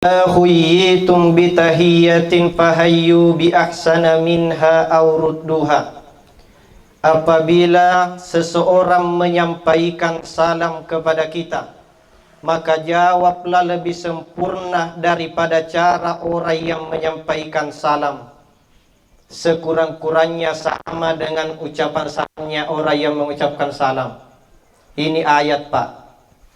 Khuyyitum bitahiyatin fahayyu bi ahsana minha aw rudduha. Apabila seseorang menyampaikan salam kepada kita, maka jawablah lebih sempurna daripada cara orang yang menyampaikan salam. Sekurang-kurangnya sama dengan ucapan salamnya orang yang mengucapkan salam. Ini ayat, Pak.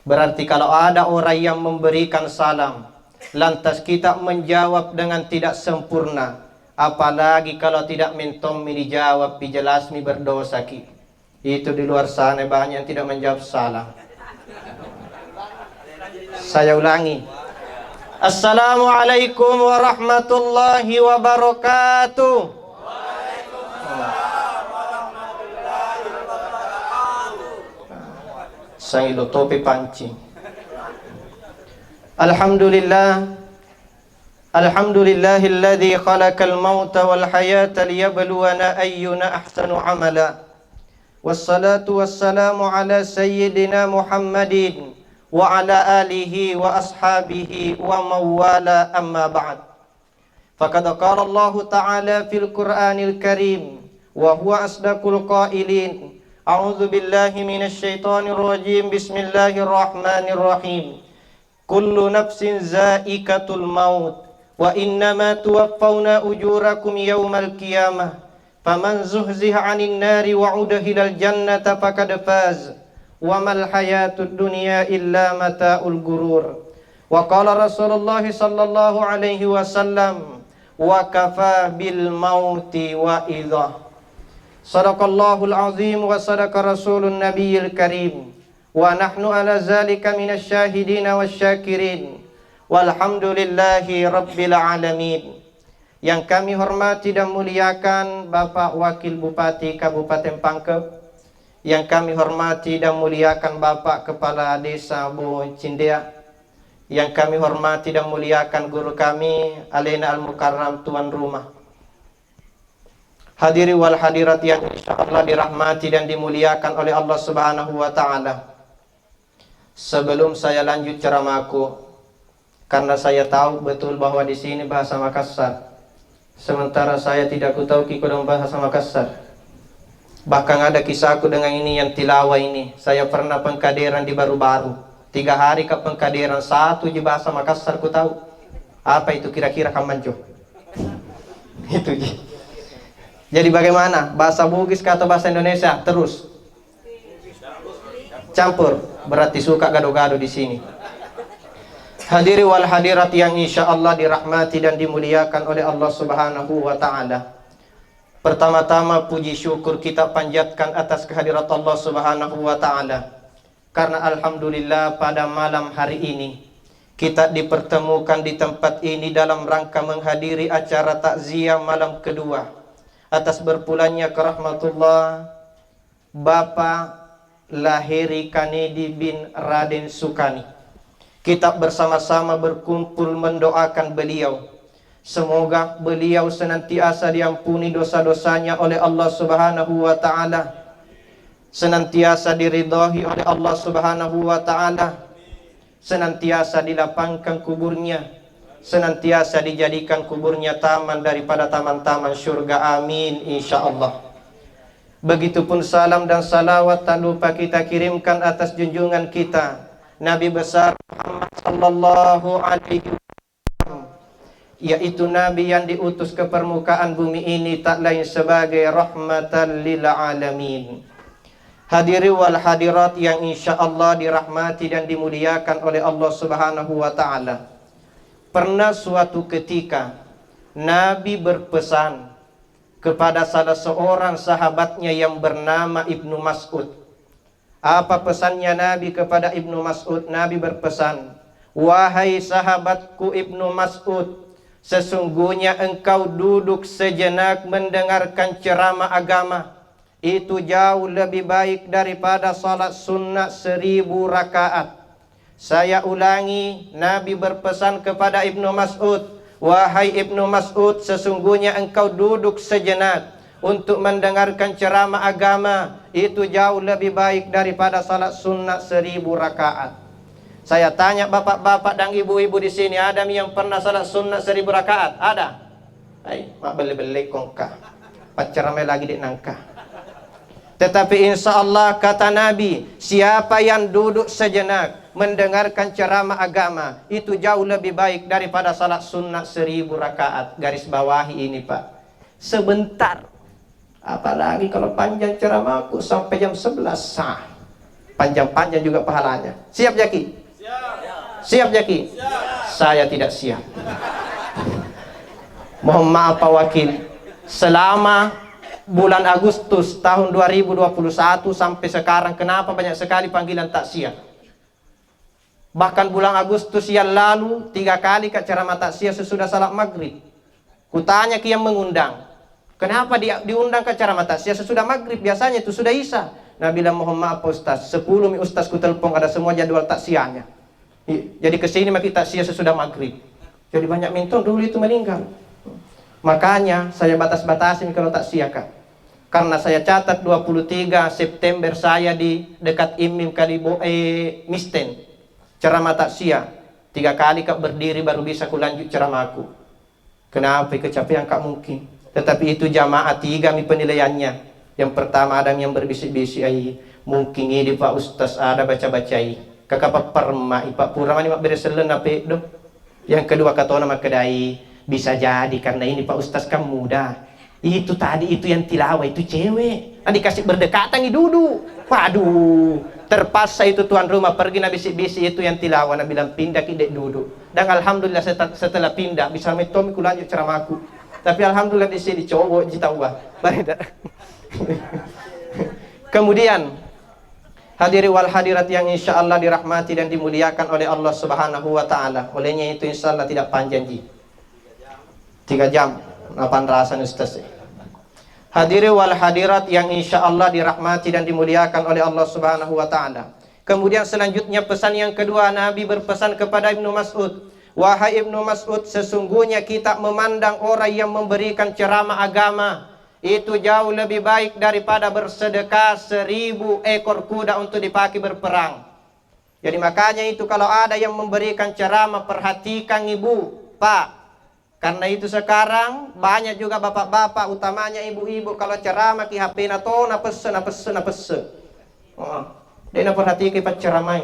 Berarti kalau ada orang yang memberikan salam, lantas kita menjawab dengan tidak sempurna, apalagi kalau tidak mentommi dijawab, jelas mi berdosa ki. Itu di luar sana banyak yang tidak menjawab salam. Saya ulangi. Assalamualaikum warahmatullahi wabarakatuh. Saya ilo topi pancing. Alhamdulillah. Alhamdulillahilladzi khalaqal mauta wal hayata liyabluwana ayyuna ahsanu amala. Wassalatu wassalamu ala sayyidina Muhammadin wa ala alihi wa ashabihi wa mawala amma ba'd. Faqad qala Allah ta'ala fil Qur'anil Karim wa huwa asdaqul qailin. A'udzu billahi minasy syaithanir rajim. Bismillahirrahmanirrahim. Kullu nafsin za'iqatul maut wa innama tuwaffawna ujurakum yawmal qiyamah faman zuhziha 'anil nari wa udkhilal jannata faqad faz wa mal hayatud dunya illa mata'ul gurur. Wa qala Rasulullah sallallahu alaihi wasallam wa kafa bil mauti wa idha. Sadaqallahul azim wa sadaqa rasulun nabiyil karim. Wa nahnu ala zalika minasy syahidina wasyakirin. Walhamdulillahi rabbil alamin. Yang kami hormati dan muliakan Bapak Wakil Bupati Kabupaten Pangkep, yang kami hormati dan muliakan Bapak Kepala Desa Bu Cindea, yang kami hormati dan muliakan guru kami Alena Al-Mukarram tuan rumah. Hadiri wal hadirat yang insyaallah dirahmati dan dimuliakan oleh Allah Subhanahu wa taala. Sebelum saya lanjut ceramahku, karena saya tahu betul bahwa di sini bahasa Makassar, sementara saya tidak tahu kikudang bahasa Makassar. Bahkan ada kisahku dengan ini yang tilawah ini. Saya pernah pengkaderan di baru-baru 3 hari ke pengkaderan, satu di bahasa Makassar ku tahu. Apa itu kira-kira kamanjo? Itu ji. Jadi bagaimana? Bahasa Bugis atau bahasa Indonesia? Terus campur, berarti suka gado-gado di sini. Hadiri wal hadirat yang insyaallah dirahmati dan dimuliakan oleh Allah Subhanahu wa taala. Pertama-tama puji syukur kita panjatkan atas kehadirat Allah Subhanahu wa taala. Karena alhamdulillah pada malam hari ini kita dipertemukan di tempat ini dalam rangka menghadiri acara takziah malam kedua atas berpulangnya ke rahmatullah Bapak Lahiri Kanedi bin Raden Sukani. Kita bersama-sama berkumpul mendoakan beliau. Semoga beliau senantiasa diampuni dosa-dosanya oleh Allah Subhanahu wa taala, senantiasa diridhai oleh Allah Subhanahu wa taala, senantiasa dilapangkan kuburnya, senantiasa dijadikan kuburnya taman daripada taman-taman surga. Amin insyaallah. Begitupun salam dan salawat tak lupa kita kirimkan atas junjungan kita Nabi besar Muhammad sallallahu alaihi wasallam, yaitu Nabi yang diutus ke permukaan bumi ini tak lain sebagai rahmatan lil alamin. Hadiri wal hadirat yang insyaallah dirahmati dan dimuliakan oleh Allah Subhanahu wa taala. Pernah suatu ketika Nabi berpesan kepada salah seorang sahabatnya yang bernama Ibnu Mas'ud. Apa pesannya Nabi kepada Ibnu Mas'ud? Nabi berpesan, "Wahai sahabatku Ibnu Mas'ud, sesungguhnya engkau duduk sejenak mendengarkan ceramah agama. Itu jauh lebih baik daripada salat sunnah 1000 rakaat." Saya ulangi, Nabi berpesan kepada Ibnu Mas'ud, "Wahai Ibnu Mas'ud, sesungguhnya engkau duduk sejenak untuk mendengarkan ceramah agama. Itu jauh lebih baik daripada salat sunnah 1000 rakaat." Saya tanya bapak-bapak dan ibu-ibu di sini, ada yang pernah salat sunnah 1000 rakaat? Ada? Mak beli-beli kongka. Pacaramai lagi di nangka. Tetapi insya Allah kata Nabi, siapa yang duduk sejenak mendengarkan ceramah agama, itu jauh lebih baik daripada salat sunnah 1000 rakaat. Garis bawahi ini Pak. Sebentar. Apalagi kalau panjang ceramahku sampai jam 11 sah. Panjang-panjang juga pahalanya. Siap Jaki? Siap Jaki? Saya tidak siap. Mohon maaf Pak Wakil. Selama bulan Agustus tahun 2021 sampai sekarang, kenapa banyak sekali panggilan taksiah? Bahkan bulan Agustus yang lalu 3 kali ke ceramah taksiah sesudah salat maghrib. Kutanya ke yang mengundang, kenapa diundang ke ceramah taksiah sesudah maghrib? Biasanya itu sudah isya. Nah bilang, mohon maaf Ustaz, 10 Ustaz ku telepon, ada semua jadwal taksiahnya. Jadi kesini maki taksiah sesudah maghrib. Jadi banyak mintong dulu itu meninggal. Makanya saya batas-batasin kalau taksiah Kak. Karena saya catat 23 September saya di dekat Imim Kalibo Misten. Ceramah taksiah 3 kali Kak berdiri baru bisa kulanjut ceramahku. Kenapa? Kecapean Kak mungkin. Tetapi itu jamaah 3 penilaiannya. Yang pertama ada yang berbisik-bisik, mungkin ini Pak Ustaz ada baca-bacai. Kakak perma, Pak Purama ini mak bereselen apa itu. Yang kedua kata nama kedai, bisa jadi karena ini Pak Ustaz kan muda. Itu tadi itu yang tilawah itu cewek. Nah, dikasih berdekatan duduk. Waduh, terpaksa itu tuan rumah pergi na bisik-bisik itu yang tilawah, na bilang pindah ki dek duduk. Dan alhamdulillah setelah pindah bisa metomi ku lanjut ceramahku. Tapi alhamdulillah di sini cowok jitawah. Kemudian hadiri wal hadirat yang insya Allah dirahmati dan dimuliakan oleh Allah Subhanahu wa Ta'ala. Olehnya itu insya Allah tidak panjang ji. 3 jam. Apaan rasan Ustaz? Hadiri wal hadirat yang insya Allah dirahmati dan dimuliakan oleh Allah Subhanahu wa Ta'ala. Kemudian selanjutnya pesan yang kedua, Nabi berpesan kepada Ibnu Mas'ud, wahai Ibnu Mas'ud, sesungguhnya kita memandang orang yang memberikan ceramah agama itu jauh lebih baik daripada bersedekah 1000 ekor kuda untuk dipakai berperang. Jadi makanya itu kalau ada yang memberikan ceramah, perhatikan ibu, Pak. Karena itu sekarang banyak juga bapak-bapak, utamanya ibu-ibu, kalau ceramah ki HP na to na pesen. Dia na perhatikan pak ceramah.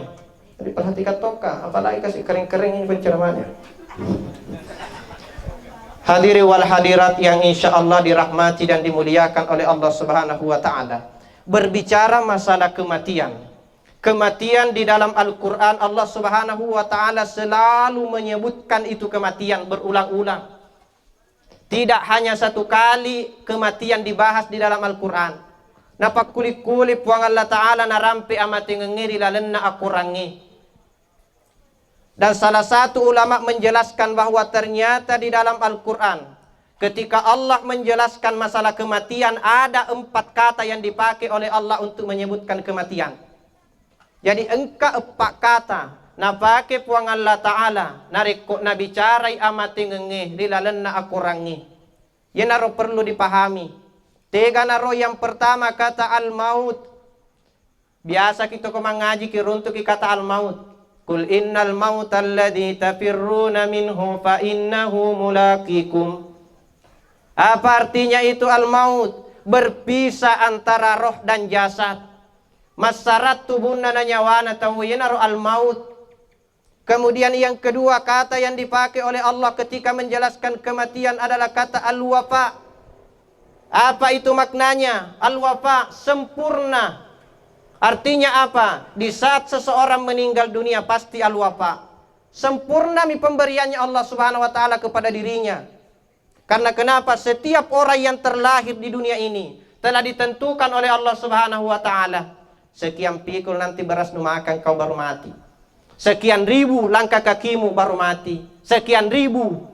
Jadi perhatikan toka, apalagi kasih kering-kering ini penceramahnya. Hadiri wal hadirat yang insya Allah dirahmati dan dimuliakan oleh Allah Subhanahu wa Ta'ala. Berbicara masalah kematian. Kematian di dalam Al-Quran Allah Subhanahu wa Ta'ala selalu menyebutkan itu kematian berulang-ulang. Tidak hanya 1 kali kematian dibahas di dalam Al-Quran. Napak kulit-kulit puang Allah Ta'ala narampi amati ngengiri lalenna akurangi. Dan salah satu ulama menjelaskan bahwa ternyata di dalam Al-Quran ketika Allah menjelaskan masalah kematian ada 4 kata yang dipakai oleh Allah untuk menyebutkan kematian. Jadi engka 4 kata na pakai puang Allah Ta'ala narikko na bicarai amati ngengih lilalenna akurangi. Yan naro perlu dipahami. 3 naro yang pertama kata al-maut. Biasa kita ko mengaji kiruntuk kata al-maut. Qul innal mauta alladhi tafirruna minhu fa innahu mulaqikum. Apa artinya itu al-maut? Berpisah antara roh dan jasad. Masarat tubuhna na nyawana tawiyana al-maut. Kemudian yang kedua kata yang dipakai oleh Allah ketika menjelaskan kematian adalah kata al-wafa. Apa itu maknanya? Al-wafa, sempurna. Artinya apa? Di saat seseorang meninggal dunia pasti al-wafa. Sempurna pemberiannya Allah Subhanahu wa Ta'ala kepada dirinya. Karena kenapa? Setiap orang yang terlahir di dunia ini telah ditentukan oleh Allah Subhanahu wa Ta'ala. Sekian pikul nanti beras nu makan kau baru mati. Sekian ribu langkah kakimu baru mati. Sekian ribu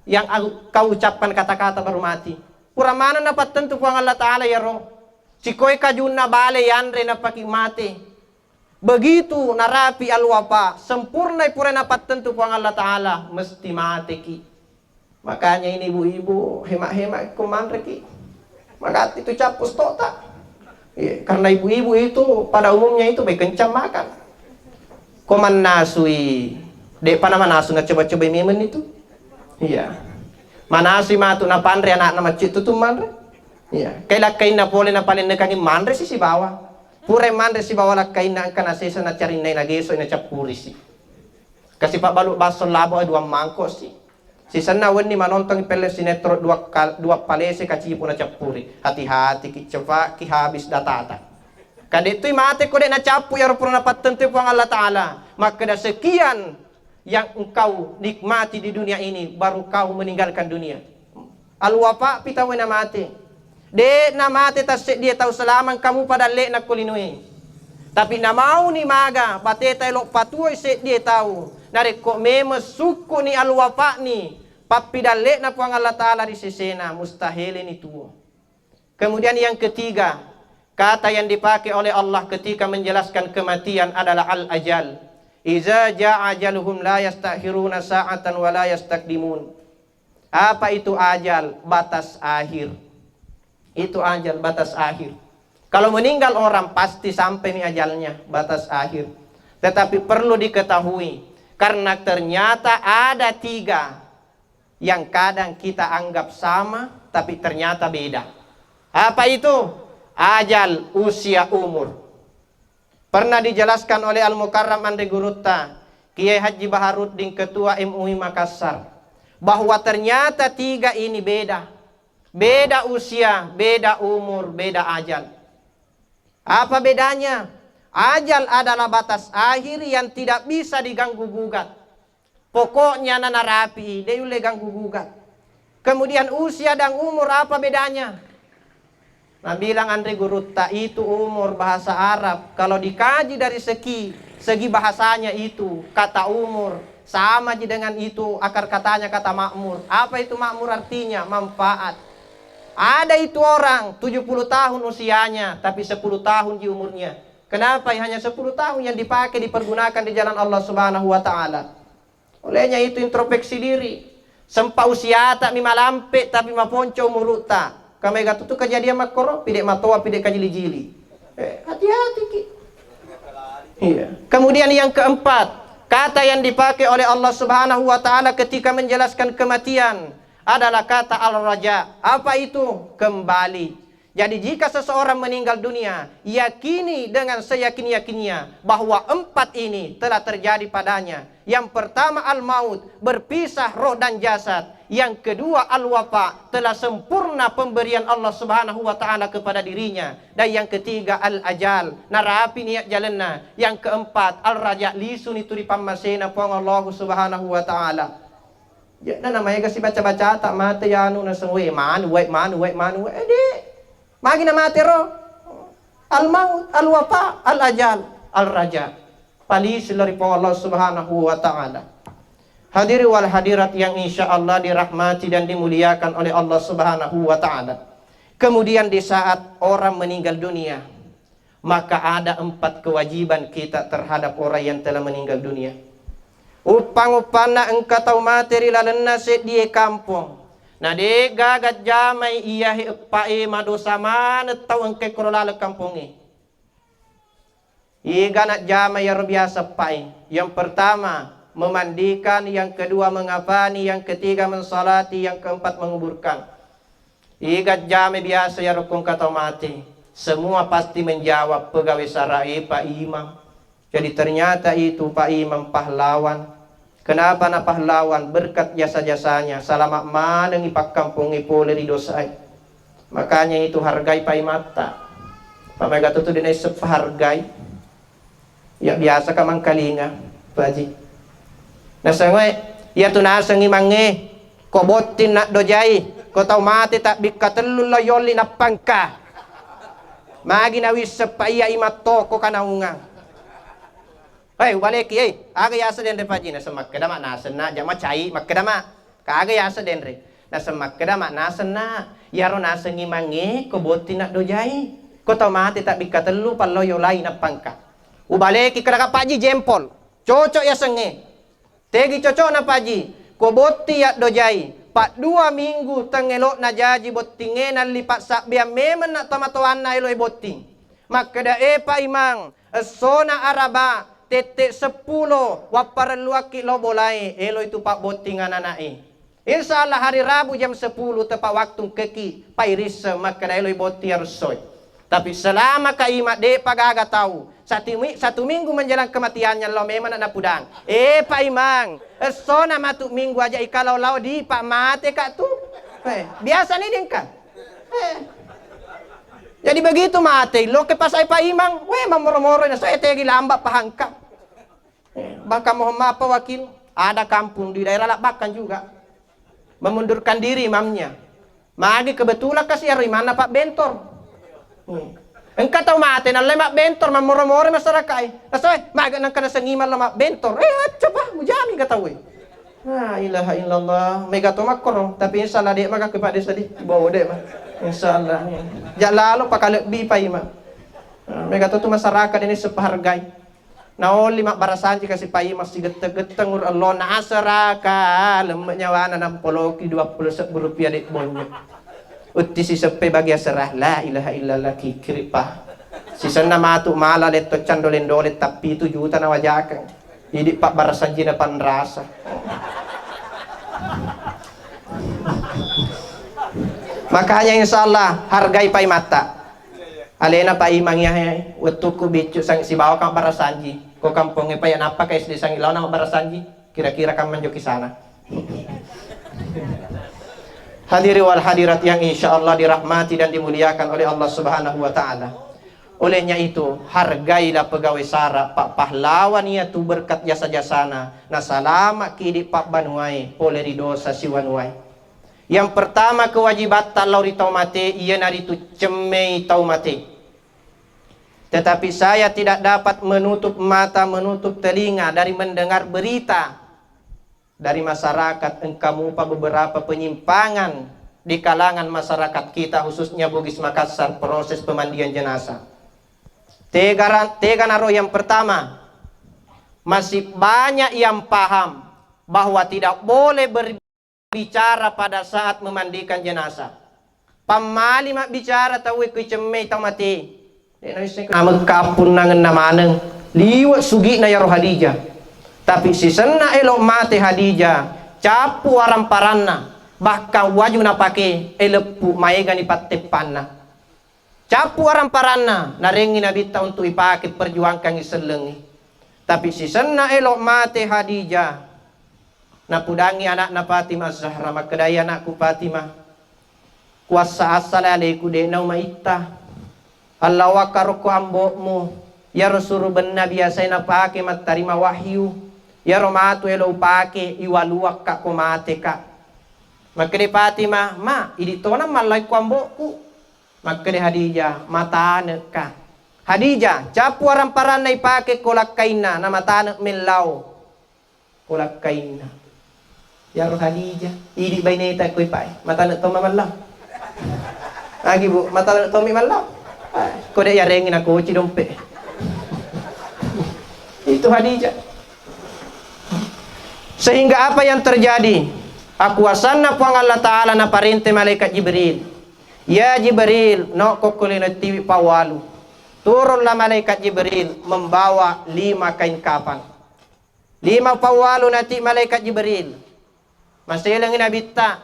yang kau ucapkan kata-kata baru mati. Pura mana dapat tentu puang Allah Ta'ala ya roh. Sikoi kajuna bale yandre na mati. Begitu narapi al-wafa. Sempurna pura dapat tentu puang Allah Ta'ala. Mesti mati ki. Makanya ini ibu-ibu hemat-hemat kumandre ki. Maka itu capus tota. Karena ibu-ibu itu pada umumnya itu baik kencang makan. Ko manasui. Dek pa naman nasu na coba-coba memen itu. Iya. Manasui matu na pandre anak na macit itu mandre. Iya. Kay na pole na palin na kani mandre si bawah. Pure mandre si bawah lakay na kana sesa na cari na geso na capuri si. Kasi pak balu baso labo ay 2 mangkok si. Si sana weni manontong pele sinetron 2 palese kacipo na capuri. Hati-hati ki coba ki habis datata. Kadito'y mate ko din na chapu yaro puro napatentu po ang Allah Ta'ala. Maka na sekian yang engkau nikmati di dunia ini baru kau meninggalkan dunia. Alwafa pitawin na mati. De na mati tas dia tahu salaman kamu pada le na kulinui. Tapi na mau ni maga pate tayo patuoy se dia tahu. Nariko meme suku ni alwafa ni papidale na po ang Allah Ta'ala di sesena mustahilin itu. Kemudian yang ketiga, kata yang dipakai oleh Allah ketika menjelaskan kematian adalah al-ajal. Iza ja'a ajaluhum la yastakhiruna sa'atan wa la yastakdimun. Apa itu ajal? Batas akhir. Itu ajal, batas akhir. Kalau meninggal orang pasti sampai nih ajalnya, batas akhir. Tetapi perlu diketahui, karena ternyata ada 3 yang kadang kita anggap sama, tapi ternyata beda. Apa itu? Ajal, usia, umur. Pernah dijelaskan oleh Al-Mukarram Andre Gurutta, Kiai Haji Baharuddin, Ketua MUI Makassar, bahwa ternyata 3 ini beda. Beda usia, beda umur, beda ajal. Apa bedanya? Ajal adalah batas akhir yang tidak bisa diganggu-gugat. Pokoknya nana rapi, dia boleh ganggu-gugat. Kemudian usia dan umur apa bedanya? Nah, bilang Andre Gurutta, itu umur bahasa Arab. Kalau dikaji dari segi bahasanya itu, kata umur sama aja dengan itu akar katanya kata makmur. Apa itu makmur artinya? Manfaat. Ada itu orang 70 tahun usianya, tapi 10 tahun di umurnya. Kenapa? Hanya 10 tahun yang dipakai dipergunakan di jalan Allah Subhanahu wa Ta'ala. Olehnya itu introspeksi diri. Sempa usia tak mimalampe tapi maponco muruta. Kami kata tu kejadian makoro, pidek matoa, pidek kajili-jili. Hati-hati ki. Iya. Kemudian yang keempat, kata yang dipakai oleh Allah Subhanahu wa Ta'ala ketika menjelaskan kematian adalah kata al-raja. Apa itu? Kembali. Jadi jika seseorang meninggal dunia, yakini dengan seyakin-yakinnya bahwa 4 ini telah terjadi padanya. Yang pertama al-maut, berpisah roh dan jasad. Yang kedua al-wafa, telah sempurna pemberian Allah Subhanahu wa Ta'ala kepada dirinya. Dan yang ketiga al-ajal, narapi niat jalanna. Yang keempat al-raja, lisun itu dipamasena pong Allah Subhanahu wa Ta'ala. Ya, namanya kasi baca-baca tak mati yanu na sangwe manu. Magi na mati ro. Al-maut, al-wafa, al-ajal, al-raja. Palis dari Allah Subhanahu wa Ta'ala. Hadiri wal hadirat yang insya Allah dirahmati dan dimuliakan oleh Allah Subhanahu wa Ta'ala. Kemudian di saat orang meninggal dunia, maka ada 4 kewajiban kita terhadap orang yang telah meninggal dunia. Upang-upana engkau tahu materi lalenna di kampung. Nah de gagat jamai iya pae madosa mana tahu engkau korolala kampungi. Iga nak jamai yang biasa pae. Yang pertama memandikan, yang kedua mengapani, yang ketiga mensalati, yang keempat menguburkan. Igat jame biasa ya rukun kata mati. Semua pasti menjawab pegawai sarai Pak Imam. Jadi ternyata itu Pak Imam pahlawan. Kenapa na pahlawan? Berkat jasa-jasanya. Salamat maneng ipak kampung ipole di dosai. Makanya itu hargai Pak Imata. Pamega tu dinay hargai. Ya biasa ka mangkalinga, Paji. Nasangwe, ya tu nasang imange, ko botin nak dojai, ko tau mati tak bikatelul yoli na pangka. Magi na wis sepaya imato ko kanaungang. Hey, baleki aga yasa den repaji na semak kedama nasen na jama cai makkedama. Kaga yasa den re. Na semak kedama nasen na, yaro nasang imange, ko botin nak dojai, ko tau mati tak bikatelul paloyo lai na pangka. Ubaleki kada kapaji jempol. Cocok ya senge. Tegi cocok na paji, ko botti ya dojai, pak 2 minggu tengelok na jaji bottinge na lipat sak biar memen nak tomatoan na ilo botting. Maka da Pak Imang, sona araba, Tete 10 waparluaki lo bolai elo itu pak botingan anai. Insya Allah hari Rabu jam 10 tepat waktu keki pairis maka elo boti harusoi. Tapi selama kaima de pagaga tahu satu minggu menjelang kematiannya lo memang ada pudang. Pak Imang, sona matuk minggu aja ikalau lau di pak mate kak tu. Biasa nih dingkan. Jadi begitu mati, lo ke pas ay pa imang, mamoro-moro na so tegi lamba pahangkap. Baka mau apa wakil, ada kampung di daerah Labakan juga. Memundurkan diri imamnya. Magi kebetulan kasih hari mana Pak Bentor. Engkau tahu mati na lemak Bentor mamoro-moro masyarakat. So maga nang kana sangiman lemak Bentor. Coba mujami ka tahu. La ilaha illallah. Mega to makoro, tapi insyaallah dia maka kepada sedih bawa dek mah. Insyaallah. Ja lalu pakalebih pa ima. Mega to masyarakat ini sepahargai. Naon lima barasanji kasih pa ima si geteng-geteng ur Allah na asaraka lemnya wana na poloki 20 rupiah dek bonyo. Utti si sepe bagi asarah la ilaha illallah kikri pa. Si sana matu mala leto candolen-dolet tapi 7 juta na wajakan. Jadi pak barasanji na panrasa. Makanya insya Allah hargai pai mata. Alena pa imangnya waktu ku bicu sang si bawa kang barasanji. Ko kampungnya pa yan apa kay di sang ilaw nang barasanji. Kira-kira kan menjoki sana. Hadiri wal hadirat yang insya Allah dirahmati dan dimuliakan oleh Allah Subhanahu wa taala. Olehnya itu hargailah pegawai sara pak pahlawan ia tu berkat jasa-jasana na salama kidi pak banuai poleri dosa siwanuai. Yang pertama kewajiban talau di taumate ia nari tu cemei taumate. Tetapi saya tidak dapat menutup mata menutup telinga dari mendengar berita dari masyarakat engkau beberapa penyimpangan di kalangan masyarakat kita khususnya Bugis Makassar proses pemandian jenazah. Tega naro yang pertama, masih banyak yang paham bahwa tidak boleh berbicara pada saat memandikan jenazah. Pamali mak bicara tahu ku cemei tau mati. Nama kapun nangen namaneng liwat sugi na yaro Hadijah. Tapi si sena elok mati Hadijah capu aram paranna bahkan waju na pake elepu maegani patepanna. Capu orang paranna narengi nabita untuk ipakai perjuangkan iselengi. Tapi si sena elok mate Hadijah na pudangi anak na Fatimah Zahra makadaya anakku Fatimah kuasa asal alaiku denau maita Allah wakaruku ambokmu ya rasuru benna biasa na pake matarima wahyu ya romatu elok pake iwaluak kak kumate kak makade Fatimah ma iditona malai ku ambokku. Maka di Hadijah mata ka Hadijah capu orang paranna ipake kolak kaina na mata milau kolak kaina ya roh Hadijah idi baineta ko ipai mata to mamallah lagi bu mata to mi mallah ko de yarengin aku cidompe itu Hadijah. Sehingga apa yang terjadi aku wasanna puang Allah Ta'ala na parinte malaikat Jibril. Ya Jibril, no kokulina tiwi pawalu. Turunlah malaikat Jibril membawa 5 kain kafan. 5 pawalu nanti malaikat Jibril. Masih lang inabita.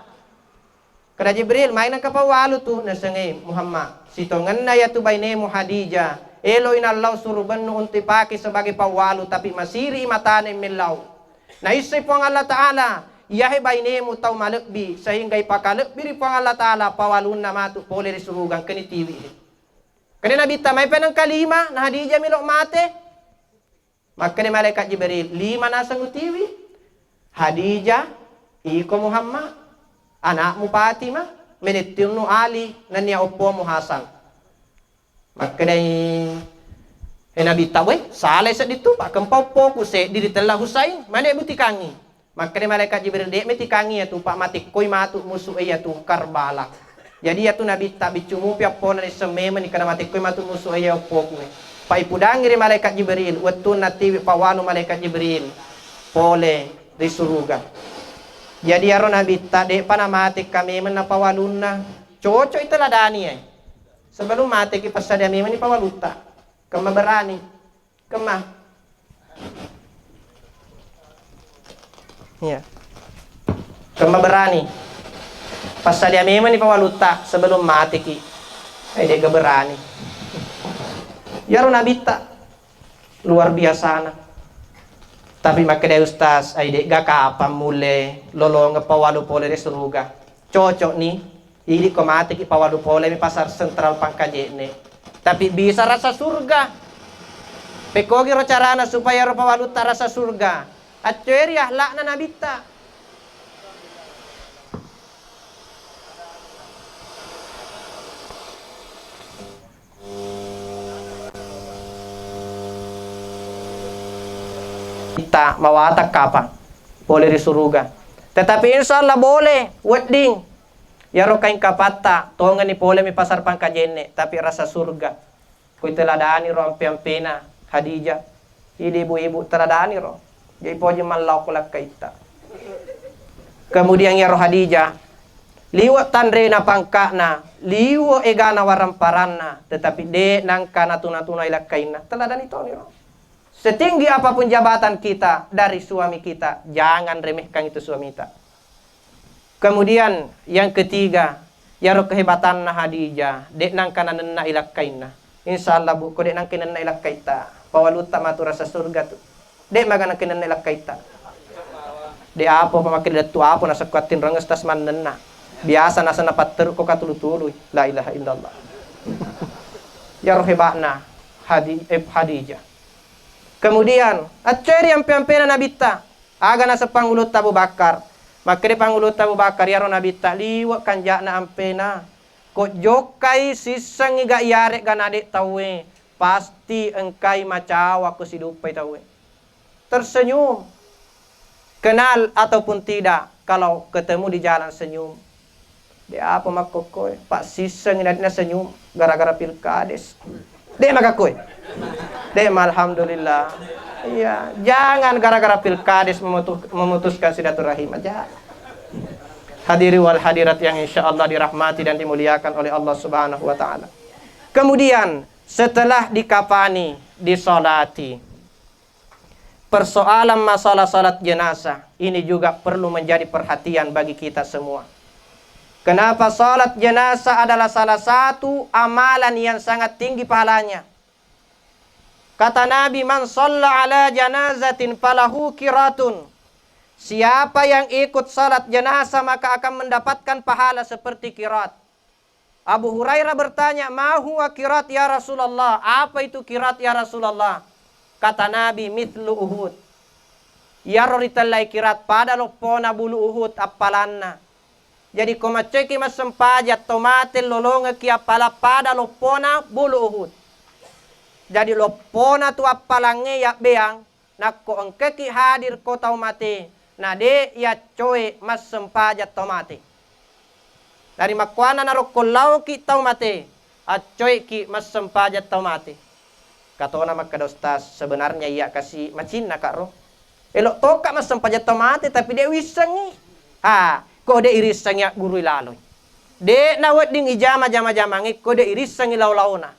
Kada Jibril, main ka pawalu tu nasangay Muhammad. Sitongan na ya tu bainemu Hadijah. Elo inallahu suruban no unti paki sebagai pawalu tapi masiri matane milaw. Naisip po ang Allah Ta'ala. Yahe bainemu tau malekbi sehingga ipakalekbi ri pang Allah Ta'ala pawalun na matu pole risurugang kanitiwi. Kanina bita may penang kalima na Hadijah milok mate. Maka ni malaikat Jibril 5 nasang utiwi. Hadijah, iko Muhammad, anakmu Fatimah, menitinu Ali, nanya opo mo Hasan. Maka ni nabita we, salay sa dito pa kampaw po se diri tala Husain, mane buti kangi. Maka ni malaikat Jibril de metikangi ya tu pak mati koi matu musuh ya tu Karbala. Jadi ya tu nabi tabi cumu pia pona ni semema ni kana mati koi matu musuh ya poku. Pa ipudangi ri malaikat Jibril wetu nati pawanu malaikat Jibril pole di suruga. Jadi ya nabi tade pana mati kami menapawalunna. Coco iteladani Sebelum mati ki pasada memang ni pawaluta. Kema berani. Kema Ya. Kema berani. Pasal dia memang ni pawaluta sebelum mati ki. Dia gak berani. Ya Nabi tak luar biasa na. Tapi makanya ustaz, dia gak kapan mulai lolong pawalu pole di surga. Cocok nih. Ili ko mati ki pawalu pole mi pasar sentral Pangkajene. Tapi bisa rasa surga. Pekogi ro carana supaya ro pawaluta rasa surga. Acueri ahlak na nabita. Kita mawatak kapan boleh di surga. Tetapi insya Allah boleh wedding. Ya ro kain kapata tonga ni pole mi pasar Pangkajene tapi rasa surga. Kui teladani ro ampe-ampena Hadijah. Ini ibu-ibu teladani ro. Jadi poje malau kulak kaita. Kemudian ya ro Hadijah liwat tandrena pangkana, liwo egana waramparana, tetapi de nangka natuna-tuna ilak kaina. Teladani to ni ro. Setinggi apapun jabatan kita dari suami kita, jangan remehkan itu suami kita. Kemudian yang ketiga, ya ro kehebatan na Hadijah, dek nang kana nenna ilak kaina. Insyaallah bu, ko dek nang kinan na ilak kaita. Pawaluta matu rasa surga tu. Dek magana kinan na ilak kaita. Dek apa pamakil datu apa nasa kuatin rangas tas man nenna. Biasa nasa napat ter ko katulu-tuluy. La ilaha illallah. Ya ro hebana Hadijah. Kemudian, aceri yang piampena nabita. Aga nasa pangulut Abu Bakar. Makanya pangulut Abu Bakar ya ro nabita liwa kanja na ampena. Ko jokai sisang iga yare ganade tawe. Pasti engkai macawa ko sidupai tawe. Tersenyum. Kenal ataupun tidak kalau ketemu di jalan senyum. Dia apa makokoy? Pak sisang inadina senyum gara-gara pilkades. Dia makakoy. Dem alhamdulillah. Iya, jangan gara-gara pilkades memutuskan silaturahim aja. Hadiri wal hadirat yang insyaallah dirahmati dan dimuliakan oleh Allah Subhanahu wa taala. Kemudian setelah dikafani, disolati. Persoalan masalah salat jenazah ini juga perlu menjadi perhatian bagi kita semua. Kenapa salat jenazah adalah salah satu amalan yang sangat tinggi pahalanya? Kata Nabi, man shalla ala janazatin falahu kiratun. Siapa yang ikut salat jenazah maka akan mendapatkan pahala seperti kirat. Abu Hurairah bertanya, ma huwa kirat ya Rasulullah? Apa itu kirat ya Rasulullah? Kata Nabi, mithlu Uhud. Ya roritallai kirat pada lopona bulu Uhud apalanna. Jadi komaceki mas sempajat tomatil lolonga kia pala pada lopona bulu Uhud. Jadi lopona tu apalange ya beang nakko engkeki hadir ko tau mati. Nade ya coe mas sempajat tomate. Dari makwana narokolaw ki tau mati. At coe ki mas sempajat tomate. Katona makadostas sebenarnya ia kasih macina kak roh. Elok toka mas sempajat tomate tapi dia wisangi. Ko de irisangnya guru ilaloy. De nawat ding ijama jama-jamangi ko de irisangi law-lawna.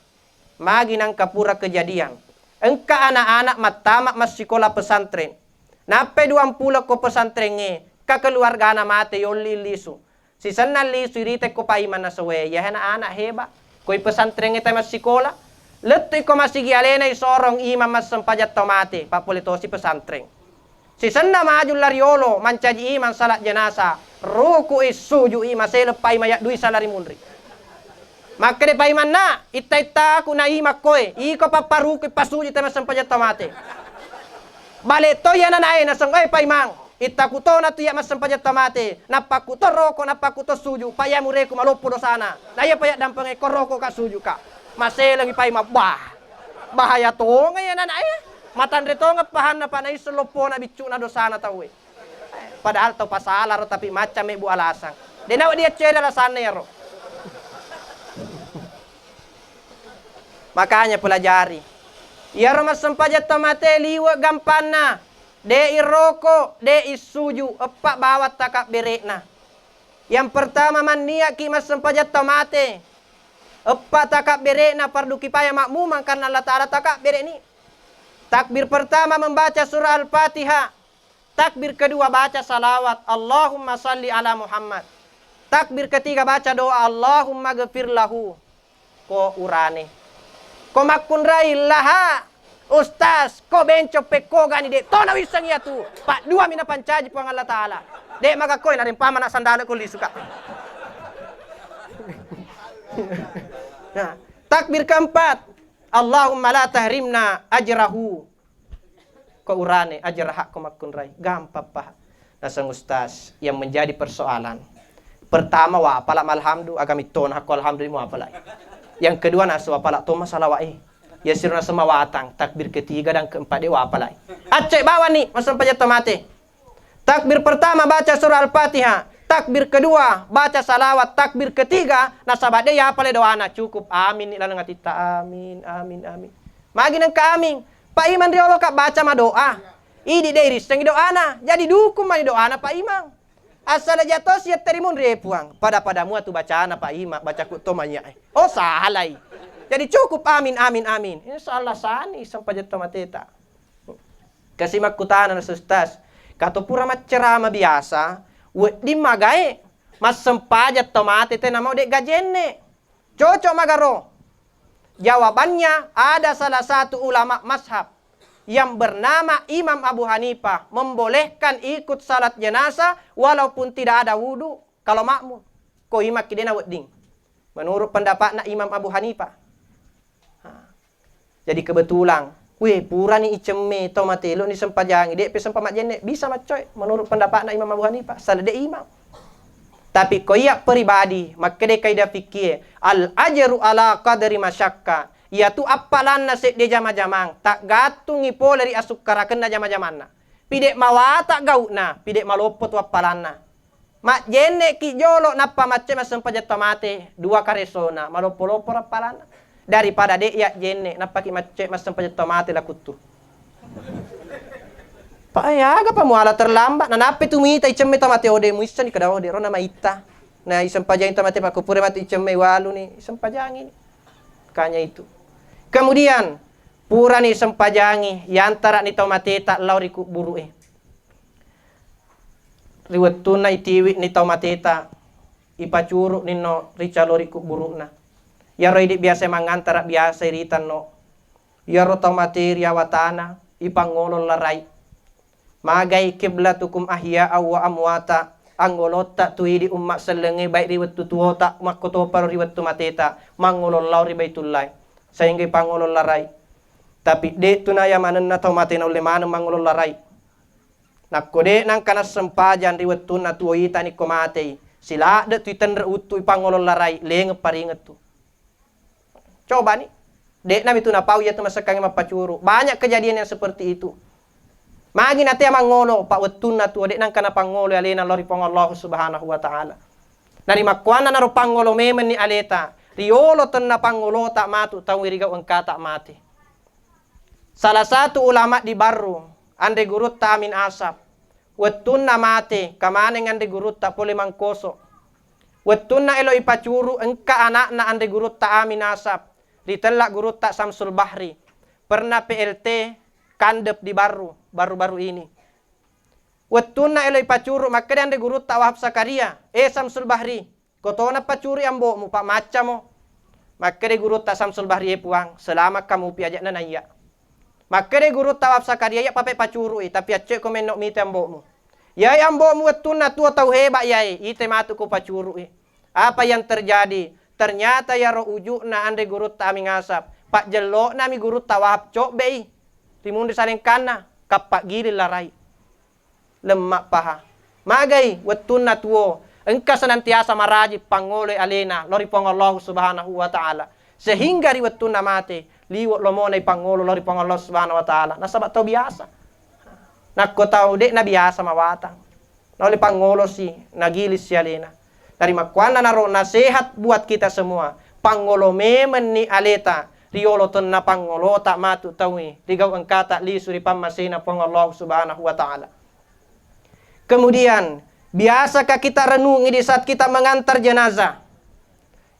Magi nang kapura kejadian. Engka anak-anak matamak mas sekolah pesantren. Nape 20 ko pesantrennya. Kakeluarga na mate yoli lisu. Si sana lisu irite ko paiman na sawe. Ya anak-anak heba. Ko'y pesantrennya tayo mas sekolah. Letoy ko masigi alena isorong imam mas sempajat tomate. Papulito si pesantren. Si sana majul lariolo. Mancaji iman salat jenasa. Ruku isuju ima selepay mayak dui salari munri. Maka de paiman na, ita aku na imak koe, iko paparuki pasuji tema sampajat tomate. Bale to yana na ay nasang ay paimang, ita kuto na tuya mas sampajat tomate, napakuto roko, napakuto suju, paya mureku malupo do sana. Naya paya dampang ay koroko ka suju ka. Maselang ipay mabah. Bahaya to ngayon na ay. Matandre to nga pahan na panay sulupo na bicu na do sana tawe. Padahal to pasala ro tapi macam ibu alasang. Denaw dia cera la sana ya ro. Makanya pelajari. Ya mas sempajat tomate liwa gampana. De iroko, de isuju, epak bawat takak berekna. Yang pertama mania ki mas sempajat tomate. Epak takak berekna fardu kifayah makmum karena Allah Ta'ala takak berek ni. Takbir pertama membaca surah Al-Fatihah. Takbir kedua baca salawat, Allahumma salli ala Muhammad. Takbir ketiga baca doa, Allahumma ghafir lahu. Ko urane. Ko makunrai laha. Ustaz, ko benco peko gani de. Tona wisang ya tu. Pak dua mina pancaji puang Allah Ta'ala. Dek maka koy na rin pamana sandala ko lisuka. Nah, takbir keempat, Allahumma la tahrimna ajrahu. Ko urane ajrah ko makunrai. Gampang pak. Nasang ustaz yang menjadi persoalan. Pertama wa apala alhamdu agami ton hakku alhamdulillah apala. Yang kedua nasu apala to masalah wa ya sirna sama watang. Takbir ketiga dan keempat dewa apalai. Aceh bawa nih masam pajat tomate. Takbir pertama baca surah Al-Fatihah. Takbir kedua baca salawat. Takbir ketiga nasabat dia apalai doana cukup. Amin lalu ngatita amin amin amin. Magi nang amin. Pak Iman riolo kak baca ma doa. Idi diri sengi doana. Jadi dukung mani doana Pak Imam. Asal jatuh siap terimun repuang. Padamu tu bacaan Pak Imam baca kutomanya. Oh salai. Jadi cukup amin amin amin. Ini salah sani sampai jatuh mateta. Kasih makutana na sustas. Kato pura cerama biasa. Di magai. Mas sempajat tomate te nama dek gajenne. Cocok magaro. Jawabannya ada salah satu ulama mazhab yang bernama Imam Abu Hanifah membolehkan ikut salat jenazah walaupun tidak ada wudu kalau makmum. Ko himak kidena wedding. Menurut pendapatnya Imam Abu Hanifah. Jadi kebetulan, pura ni iceme tomate lo ni sempajangi dek pe sempamak jenne bisa macoy menurut pendapatnya Imam Abu Hanifah salah de imam. Tapi koyak pribadi maka de kaidah fikih al ajru ala qadri masyakka yaitu apalan nasib de jama-jamang tak gatungi poleri asuk karaken na jama-jamanna. Pidek mawata gauna, pidek malopot wapalanna. Mak jenne ki jolo napa macce masempajat tomate dua karesona malopo-lopo rapalanna. Daripada dek ya jenne napa ki macce masempajat tomate la kuttu. Payaga pa mo ala terlambat na nape tumita icemme tomate ode mo isa ni kadaw de rona maita. Na isempajang tomate pa kupure mati icemme walu ni isempajang ini. Kanya itu. Kemudian pura ni sempajangi yantara ni tomate tak lauri ku buru riwetun na itiwi ni tomateta ipacuru ninno ricalori ku burukna yaro idi biasa mangantara biasa iritan no yaro tomate riawatana ipangolol larai magai kiblatukum ahya wa amwata angolotta tuidi umma selenge baik riwettu tuota makkoto paro riwettu mateta mangolol lauri baitullai sehingga ipangolol larai tapi de tunaya manen na tomate na ulemana mangolol larai nakode nang kana sempajan riwetun na tuoita ni komate sila de tuiten utu ipangolol larai lenge paringet tu coba nih dek nami tu napau ya tu masakang mapacuru banyak kejadian yang seperti itu magi nate mangolo pak wetun na tu dek nang kana pangolo alena lori pong Allah Subhanahu wa taala nari makwana na ro pangolo memen ni aleta riolo ten na pangolo tak matu tahu iriga engka tak mati salah satu ulama di Barru ande gurut ta amin asap wetun na mate kamane ngande gurut ta pole mangkoso wetun na elo ipacuru engka anak na ande gurut ta amin asap ditelak gurut ta Samsul Bahri pernah PLT kandep di baru-baru ini wetun na elo ipacuru maka ande gurut ta Wahab Sakaria Samsul Bahri kotona pacuri ambo mu pak maca mo maka de gurut ta Samsul Bahri puang selama kamu piajak na naya maka de guru tawab sakaria ya pape pacuru tapi acce ko menok mite ambomu ya ambomu wetun na tua tau hebat yai ite matu ko pacuru apa yang terjadi ternyata ya ro ujuk na ande guru tami ngasap pak jelo na mi guru tawab cok bei timun disaling kana kapak gili larai lemak paha magai wetun na tuo engka senantiasa maraji pangole alena lori pong Allah Subhanahu wa taala sehingga ri wetun na mate liwat lomonay pangolo lori pang Allah Subhanahu wa taala nasabat tau biasa nakko tau de na biasa mawatang lori pangolo si nagilis si alena dari makwana naro nasihat buat kita semua pangolo memen ni aleta riolo ton na pangolo tak matu tawi rigaw ang kata li suri pamasina pang Allah Subhanahu wa taala kemudian biasakah kita renungi di saat kita mengantar jenazah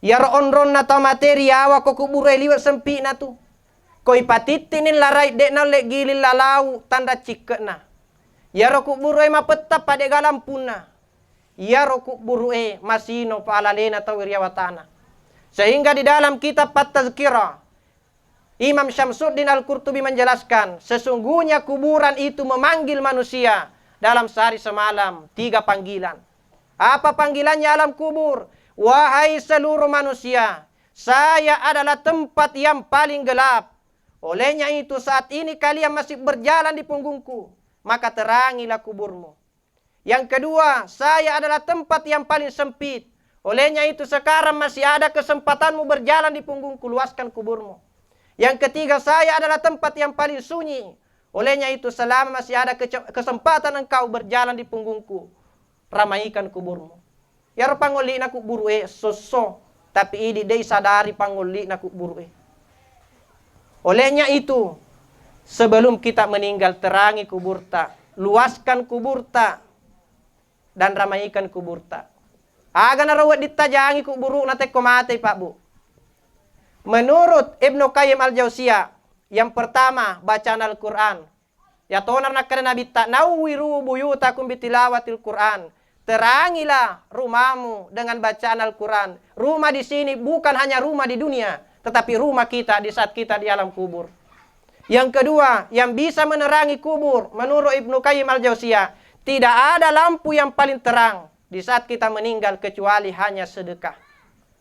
ya ron na ta materia wa ko kubure liwat sempi na tu. Ko ipatitinin larai dek na le gilil lalau tanda cikek na. Ya roku burue mapetta pada galampuna. Ya roku burue masino paalalena atau wiriawatana. Sehingga di dalam kitab At-Tazkirah, Imam Syamsuddin Al-Qurtubi menjelaskan, sesungguhnya kuburan itu memanggil manusia dalam sehari semalam 3 panggilan. Apa panggilannya alam kubur? Wahai seluruh manusia, saya adalah tempat yang paling gelap. Olehnya itu saat ini kalian masih berjalan di punggungku, maka terangilah kuburmu. Yang kedua, saya adalah tempat yang paling sempit. Olehnya itu sekarang masih ada kesempatanmu berjalan di punggungku, luaskan kuburmu. Yang ketiga, saya adalah tempat yang paling sunyi. Olehnya itu selama masih ada kesempatan engkau berjalan di punggungku, ramaikan kuburmu. Ya panguli na kuburu soso, tapi ini dei sadari panguli na kuburu. Olehnya itu, sebelum kita meninggal terangi kubur tak, luaskan kubur tak, dan ramaikan kubur tak. Aga narawat ditajangi kuburu na teko mate Pak Bu. Menurut Ibnu Qayyim Al-Jauziyah, yang pertama bacaan Al-Quran. Ya tonar nak karena bita nawiru buyutakum bitilawatil Quran. Terangilah rumahmu dengan bacaan Al-Quran. Rumah di sini bukan hanya rumah di dunia, tetapi rumah kita di saat kita di alam kubur. Yang kedua, yang bisa menerangi kubur, menurut Ibnu Qayyim Al-Jauziyah, tidak ada lampu yang paling terang di saat kita meninggal kecuali hanya sedekah.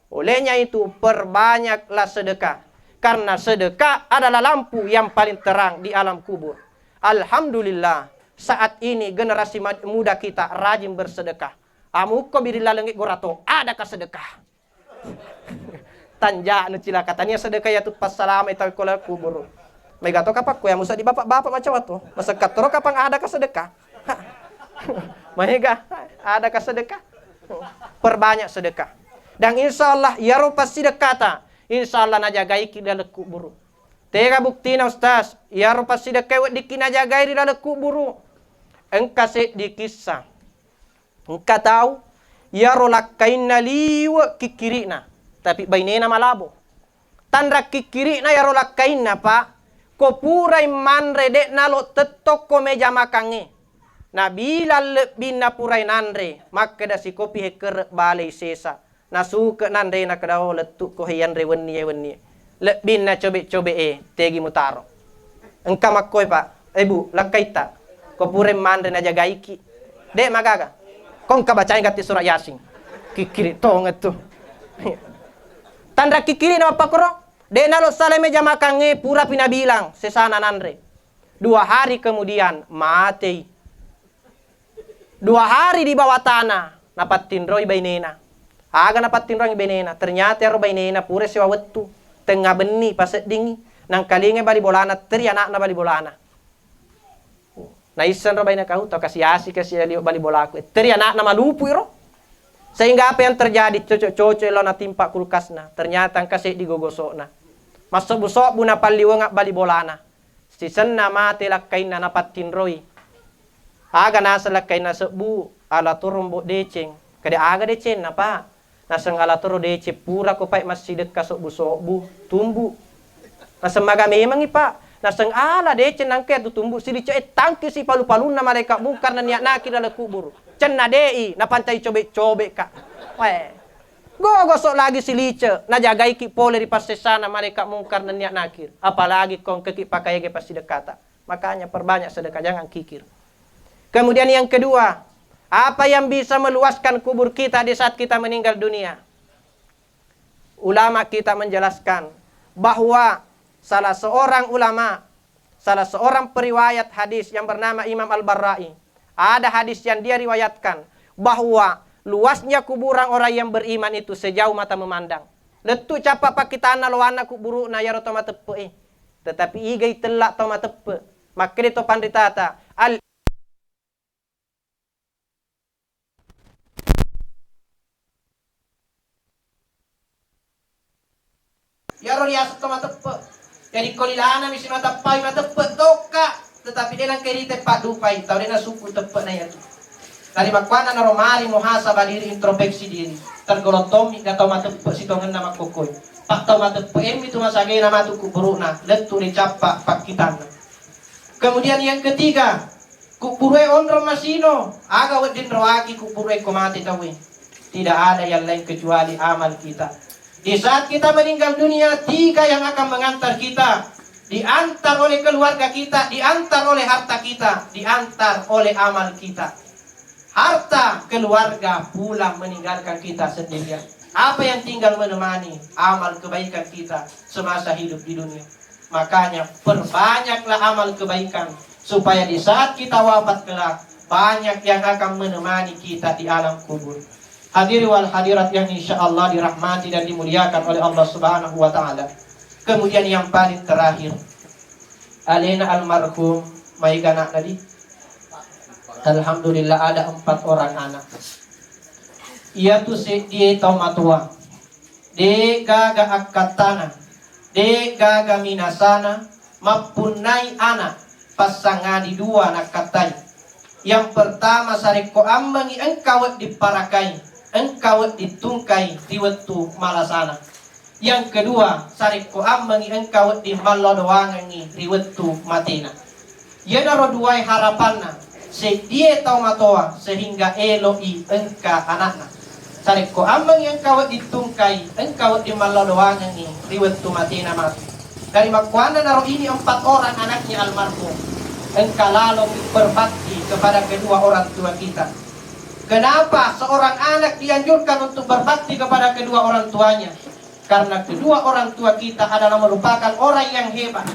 Olehnya itu perbanyaklah sedekah, karena sedekah adalah lampu yang paling terang di alam kubur. Alhamdulillah, saat ini generasi muda kita rajin bersedekah. Amuko birila lengit gorato, adakah sedekah? Tanja nu cila katanya sedekah ya tu pas salam itu kola kubur. Megato kapak ko yang musa di bapak-bapak macam itu. Masa katoro kapang adakah sedekah? Mahega, adakah sedekah? Perbanyak sedekah. Dan insya Allah ya rupa sedekata, insya Allah najagai kita dalam kubur. Tega bukti na ustaz, ya rupa sedekah di kinajagai di dalam kubur. Engkase di kisah. Engka tahu, ya rolakain na liwa kikirina, tapi bainena malabo. Tandra kikirina ya rolakain na pa, kopuray manre nalo tetok ko meja makange. Nabila lebih na puray nanre, maka da si kopi heker balay sesa. Nasuka nanre na kadao letuk ko heyan re wenni. Lebih na cobe tegi mutaro. Engka makoy pak, bu lakaita. Ko pure manre na jagaiki. Dek magaga. Kong kabacain gati surat Yasin. Kikiri tong itu. Tanda kikiri na pakoro. Dek nalo sale meja makange pura pinabilang sesana nanre. 2 hari kemudian mati. 2 hari di bawah tanah napatin roy bainena. Aga napatin roy bainena. Ternyata ro bainena pure sewa wetu. Tengah beni paset dingi. Nang kalinge bali bolana teri anak na bali bolana. Na isan ro baina kau to kasih liu bali bolaku. Teri anak na malupu ro. Sehingga apa yang terjadi cocok lo na timpa kulkasna. Ternyata kasih digogosokna. Masuk busok buna paliwang bali bolana. Sisan na mati lakain na napatin roy. Aga nasa lakain na sebu ala turumbo deceng. Kada aga deceng napa? Nasang ala turo dece pura ko pay masjid kasok busok bu tumbu. Nasang maga memang ipa. Nasang ala dece nangke tutumbu sili ce tangki si palu-palun na mereka mungkar na niat nakir ala kubur. Cen na dei na pantai cobe-cobe ka. Weh. Gosok lagi si lice na jagai ki pole di pasesana mereka mungkar na niat nakir. Apalagi kong keki pakai ge pasti dekata. Makanya perbanyak sedekah jangan kikir. Kemudian yang kedua, apa yang bisa meluaskan kubur kita di saat kita meninggal dunia? Ulama kita menjelaskan bahwa salah seorang ulama, salah seorang periwayat hadis yang bernama Imam Al-Barra'i, ada hadis yang dia riwayatkan bahwa luasnya kuburan orang yang beriman itu sejauh mata memandang. Letu capa pakitana loana kuburu na yaro toma tepe. Tetapi igai telak toma tepe. Maka itu pandritata al yaro lias toma tepe. Jadi kolilana misi mata pai mata tepe toka. Tetapi dia nang keri tepat dupai. Tahu dia na suku tepe na yatu. Dari makwana na romari muhasabah diri introspeksi diri. Tergolotomi gatau mata tepe sitongan nama kokoy. Pak tau mata tepe emi tu masage nama tu kuburu na. Letu dicapa pak kitana. Kemudian yang ketiga, Kupurwe onro masino, aga wadin rawaki kupurwe kumati tawi. Tidak ada yang lain kecuali amal kita. Di saat kita meninggal dunia, 3 yang akan mengantar kita. Diantar oleh keluarga kita, diantar oleh harta kita, diantar oleh amal kita. Harta, keluarga pulang meninggalkan kita sendirian. Apa yang tinggal menemani? Amal kebaikan kita semasa hidup di dunia. Makanya perbanyaklah amal kebaikan, supaya di saat kita wafat kelak, banyak yang akan menemani kita di alam kubur. Hadiri wal hadirat yang insya Allah dirahmati dan dimuliakan oleh Allah Subhanahu wa Ta'ala. Kemudian yang paling terakhir, alena almarhum maigana tadi. Alhamdulillah ada 4 orang anak. Ia tu dia tau matua. De gaga akatana, de gaga minasana, mapunai anak pasangani 2 nakatai. Yang pertama sareko ambangi engkau diparakai, engkau ditungkai di wetu malasana. Yang kedua sareko ambangi engkau di malodoangi di wetu matina. Yenaro 2 harapanna dia tau matoa sehingga eloi engka anakna. Sareko ambangi engkau ditungkai, engkau di malodoangi di wetu matina mati. Dari makwana naro ini 4 orang anaknya almarhum. Engkau lalu berbakti kepada kedua orang tua kita. Kenapa seorang anak dianjurkan untuk berbakti kepada kedua orang tuanya? Karena kedua orang tua kita adalah merupakan orang yang hebat,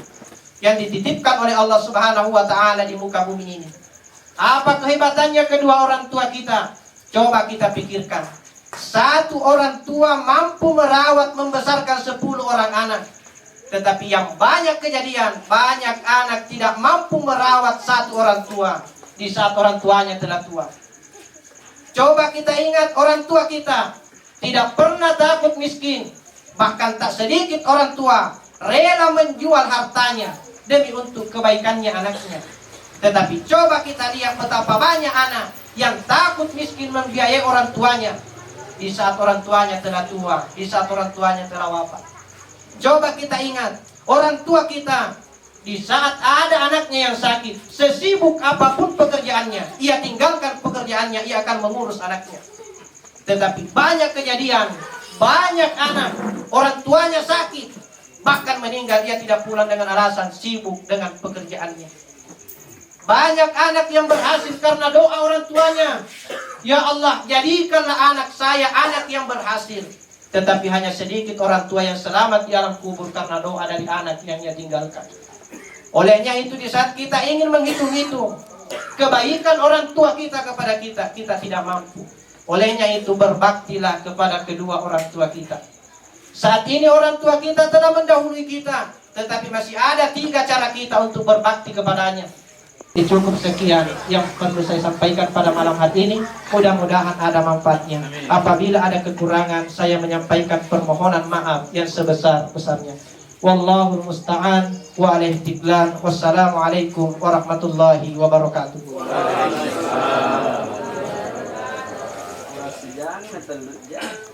yang dititipkan oleh Allah Subhanahu wa Ta'ala di muka bumi ini. Apa kehebatannya kedua orang tua kita? Coba kita pikirkan. 1 orang tua mampu merawat membesarkan 10 orang anak. Tetapi yang banyak kejadian, banyak anak tidak mampu merawat 1 orang tua di saat orang tuanya telah tua. Coba kita ingat orang tua kita tidak pernah takut miskin. Bahkan tak sedikit orang tua rela menjual hartanya demi untuk kebaikannya anaknya. Tetapi coba kita lihat betapa banyak anak yang takut miskin membiayai orang tuanya di saat orang tuanya telah tua, di saat orang tuanya telah wafat. Coba kita ingat, orang tua kita di saat ada anaknya yang sakit, sesibuk apapun pekerjaannya, ia tinggalkan pekerjaannya, ia akan mengurus anaknya. Tetapi banyak kejadian, banyak anak, orang tuanya sakit, bahkan meninggal, ia tidak pulang dengan alasan sibuk dengan pekerjaannya. Banyak anak yang berhasil karena doa orang tuanya. Ya Allah, jadikanlah anak saya anak yang berhasil. Tetapi hanya sedikit orang tua yang selamat di alam kubur karena doa dari anak yang ia tinggalkan. Olehnya itu di saat kita ingin menghitung-hitung kebaikan orang tua kita kepada kita, kita tidak mampu. Olehnya itu berbaktilah kepada kedua orang tua kita. Saat ini orang tua kita telah mendahului kita, tetapi masih ada 3 cara kita untuk berbakti kepadanya. Cukup sekian yang perlu saya sampaikan pada malam hari ini. Mudah-mudahan ada manfaatnya. Apabila ada kekurangan, saya menyampaikan permohonan maaf yang sebesar-besarnya. Wallahul musta'an wa alaihi tiqlan. Wassalamualaikum warahmatullahi wabarakatuh. Waalaikumsalam.